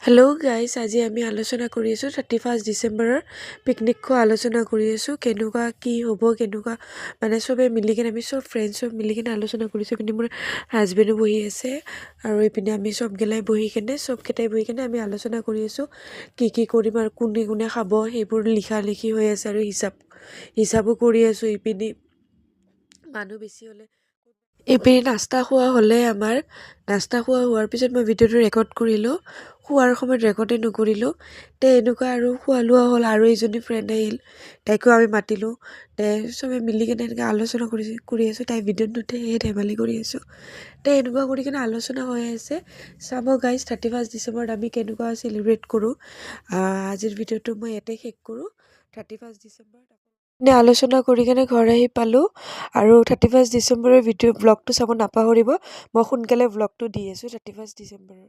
Hello' guys, আজি আমি আলোচনা কৰি আছোঁ 31 ডিচেম্বৰৰ পিকনিকখন আলোচনা কৰি আছোঁ। কেনেকুৱা কি হ'ব, কেনেকুৱা মানে চবে মিলি কিনে আমি চব ফ্ৰেণ্ডছ চব মিলি কিনে আলোচনা কৰিছোঁ। কিন্তু মোৰ হাজবেণ্ডো বহি আছে আৰু এইপিনে আমি চবগিলাই বহি কিনে চবকেইটাই বহি কিনে আমি আলোচনা কৰি আছোঁ কি কৰিম আৰু কোনে কোনে খাব সেইবোৰ লিখি হৈ আছে আৰু হিচাপো কৰি আছোঁ। ইপিনে মানুহ বেছি হ'লে এইপিনে নাস্তা খোৱা হ'লে নাস্তা খোৱা হোৱাৰ পিছত মই ভিডিঅ'টো ৰেকৰ্ড কৰিলোঁ। খোৱাৰ সময়ত ৰেকৰ্ডেই নকৰিলোঁ। এনেকুৱা আৰু খোৱা লোৱা হ'ল আৰু এজনী ফ্ৰেণ্ড আহিল, তাইকো আমি মাতিলোঁ। চবে মিলি কিনে এনেকৈ আলোচনা কৰি আছোঁ। তাই ভিডিঅ'ত নুঠে, সেয়ে ধেমালি কৰি আছোঁ। এনেকুৱা কৰি কিনে আলোচনা হৈ আছে। চাব গাইজ, 31 ডিচেম্বৰত আমি কেনেকুৱা চেলিব্ৰেট কৰোঁ। আজিৰ ভিডিঅ'টো মই ইয়াতে শেষ কৰোঁ। 31 ডিচেম্বৰত আলোচনা কৰি কিনে ঘৰ আহি পালোঁ আৰু 31 ডিচেম্বৰৰ ব্লগটো চাব নাপাহৰিব। মই সোনকালে ব্লগটো দি আছোঁ 31 ডিচেম্বৰৰ।